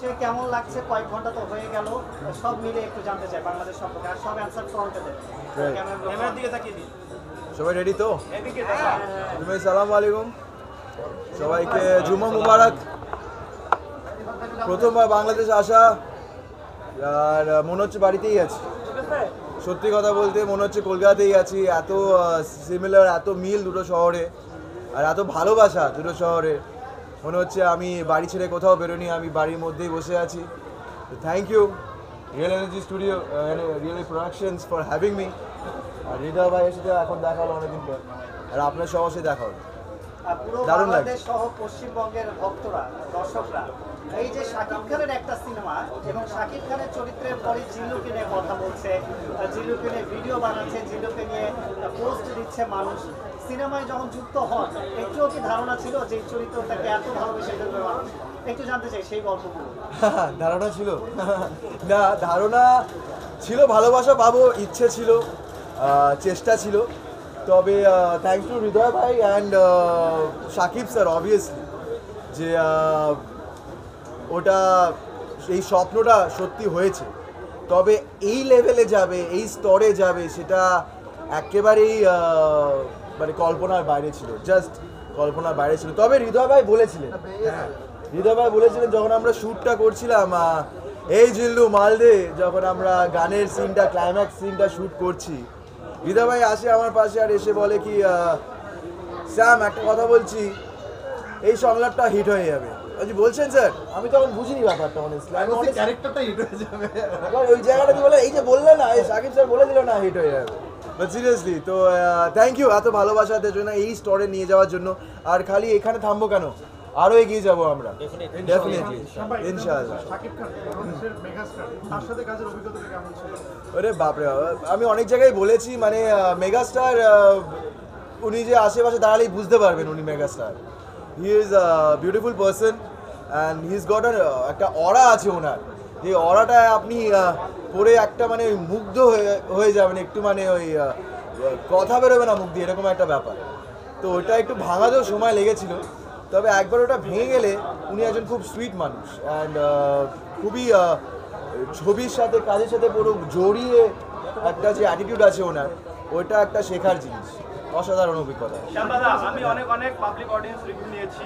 সে কেমন লাগছে, কয়েক ঘন্টা তো হয়ে গেল, সব মিলে একটু জানতে চাই বাংলাদেশ সম্পর্কে, আর সব অ্যান্সার ফ্রন্টে দেন। ক্যামেরার দিকে তাকিয়ে দিন। সবাই রেডি তো? এদিকে আসসালামু আলাইকুম, সবাইকে জুমা মুবারক। প্রথমবার বাংলাদেশ আসা, আর মনে হচ্ছে বাড়িতেই আছি। সত্যি কথা বলতে মনে হচ্ছে কলকাতাতেই আছি। এত সিমিলার, এত মিল দুটো শহরে, আর এত ভালোবাসা দুটো শহরে। মনে হচ্ছে আমি বাড়ি ছেড়ে কোথাও বেরোনি, আমি বাড়ির মধ্যেই বসে আছি। Thank you real energy studio, real productions for having me. আর হৃদয় ভাইয়ের সাথে এখন দেখা হলো অনেকদিন পর, আর আপনার সবার সাথে দেখা হলো। পুরো বাংলাদেশ সহ পশ্চিমবঙ্গের ভক্তরা, দর্শকরা এই যে শাকিব খানের একটা সিনেমা এবং শাকিব খানের চরিত্রের পরে জিল্লুকে নিয়ে কথা বলছে, জিল্লুকে নিয়ে ভিডিও বানাচ্ছে, জিল্লুকে নিয়ে পোস্ট দিচ্ছে মানুষ। সিনেমায় যখন যুক্ত হন একটুও কি ধারণা ছিল যে এই চরিত্রটাকে এত ভালোবেসে ফেলবে মানুষ? একটু জানতে চাই সেই গল্পগুলো। ধারণা ছিল না, ধারণা ছিল, ভালোবাসা পাবো ইচ্ছে ছিল, চেষ্টা ছিল। তবে থ্যাংকস টু হৃদয় ভাই অ্যান্ড শাকিব স্যার অবভিয়াসলি, যে ওটা এই স্বপ্নটা সত্যি হয়েছে। তবে এই লেভেলে যাবে, এই স্তরে যাবে, সেটা একেবারেই মানে কল্পনার বাইরে ছিল, জাস্ট কল্পনার বাইরে ছিল। তবে হৃদয় ভাই বলেছিলেন, যখন আমরা শ্যুটটা করছিলাম, এই জিল্লু মালদে, যখন আমরা গানের সিনটা, ক্লাইম্যাক্স সিনটা শ্যুট করছি, হৃদয় ভাই আসে আমার পাশে আর এসে বলে কি, স্যাম একটা কথা বলছি, এই সংলাপটা হিট হয়ে যাবে। বলছেন স্যার? আমি তখন বুঝিনি ব্যাপারটা, ক্যারেক্টারটা হিট হয়ে যাবে ওই জায়গাটা বলে, এই যে বললে না, এই শাকিব স্যার বলে দিল না হিট হয়ে যাবে। বাট সিরিয়াসলি তো থ্যাংক ইউ এত ভালোবাসাদের জন্য, এই স্তরে নিয়ে যাওয়ার জন্য। আর খালি এখানে থামবো কেন, আরও এগিয়ে যাবো আমরা, ডেফিনেটলি ইনশাআল্লাহ। আরে বাপরে, আমি অনেক জায়গায় বলেছি, মানে মেগাস্টার, উনি যে আশেপাশে দাঁড়ালেই বুঝতে পারবেন উনি megastar. He is a beautiful person and he is goat একটা অরা আছে ওনার, যে অরাটা আপনি পরে একটা মানে মুগ্ধ হয়ে যাবেন, একটু মানে ওই কথা বেরোবে না মুখ দিয়ে, এরকম একটা ব্যাপার। তো ওটা একটু ভাঙাতেও সময় লেগেছিল, তবে একবার ওটা ভেঙে গেলে, উনি একজন খুব সুইট মানুষ অ্যান্ড খুবই ছবির সাথে, কাজের সাথে পুরো জড়িয়ে একটা যে অ্যাটিটিউড আছে ওনার, ওইটা একটা শেখার জিনিস, অসাধারণ অভিজ্ঞতা। আমি অনেক পাবলিক অডিয়েন্স রিভিউ নিয়েছি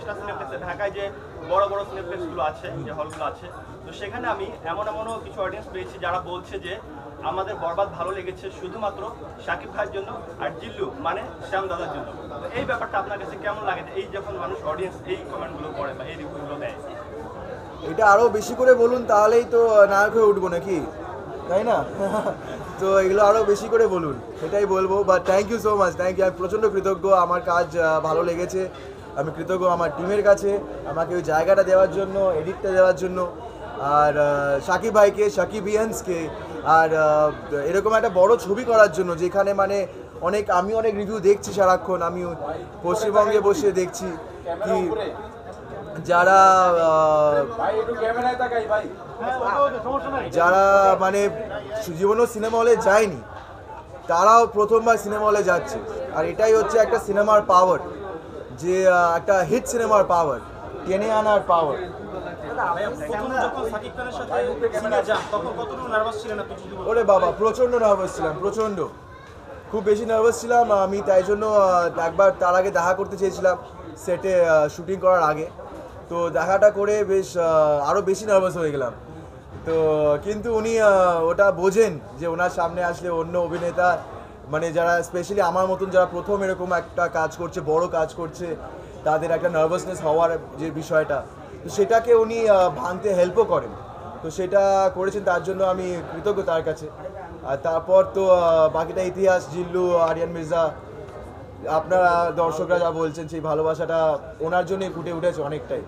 স্টার সিনেপ্লেক্সে, ঢাকায় যে বড় বড় সিনেপ্লেক্সগুলো আছে, যে হলগুলো আছে, তো সেখানে আমি এমনও কিছু অডিয়েন্স পেয়েছি যারা বলছে যে আমাদের বরবাদ ভালো লেগেছে শুধুমাত্র শাকিব ভাইয়ের জন্য আর জিল্লু মানে শ্যাম দাদার জন্য। তো এই ব্যাপারটা আপনার কাছে কেমন লাগে, এই যখন মানুষ অডিয়েন্স এই কমেন্টগুলো করে বা এই রিভিউগুলো দেয়? এটা আরও বেশি করে বলুন, তাহলেই তো নায়ক হয়ে উঠবো নাকি, তাই না? তো এগুলো আরও বেশি করে বলুন, সেটাই বলবো। But thank you so much, thank you. আমি প্রচণ্ড কৃতজ্ঞ, আমার কাজ ভালো লেগেছে। আমি কৃতজ্ঞ আমার টিমের কাছে, আমাকে ওই জায়গাটা দেওয়ার জন্য, এডিটটা দেওয়ার জন্য, আর শাকিব ভাইকে, শাকিবিয়ান্সকে, আর এরকম একটা বড় ছবি করার জন্য, যেখানে মানে আমি অনেক রিভিউ দেখছি সারাক্ষণ, আমি পশ্চিমবঙ্গে বসে দেখছি কি যারা মানে জীবনেও সিনেমা হলে যায়নি, তারাও প্রথমবার সিনেমা হলে যাচ্ছে। আর এটাই হচ্ছে একটা সিনেমার পাওয়ার, যে একটা হিট সিনেমার পাওয়ার, টেনে আনার পাওয়ার। ওরে বাবা, প্রচণ্ড নার্ভাস ছিলাম, প্রচণ্ড, খুব বেশি নার্ভাস ছিলাম আমি। তাই জন্য একবার তার আগে দেখা করতে চেয়েছিলাম, সেটে শুটিং করার আগে। তো দেখাটা করে বেশ আরও বেশি নার্ভাস হয়ে গেলাম। তো কিন্তু উনি ওটা বোঝেন যে ওনার সামনে আসলে অন্য অভিনেতা, মানে যারা স্পেশালি আমার মতন যারা প্রথম এরকম একটা কাজ করছে, বড় কাজ করছে, তাদের একটা নার্ভাসনেস হওয়ার যে বিষয়টা, তো সেটাকে উনি ভাঙতে হেল্পও করেন। তো সেটা করেছেন, তার জন্য আমি কৃতজ্ঞ তার কাছে। আর তারপর তো বাকিটা ইতিহাস, জিল্লু, আরিয়ান মির্জা, আপনারা দর্শকরা যা বলছেন, সেই ভালোবাসাটা ওনার জন্যই ফুটে উঠেছে অনেকটাই।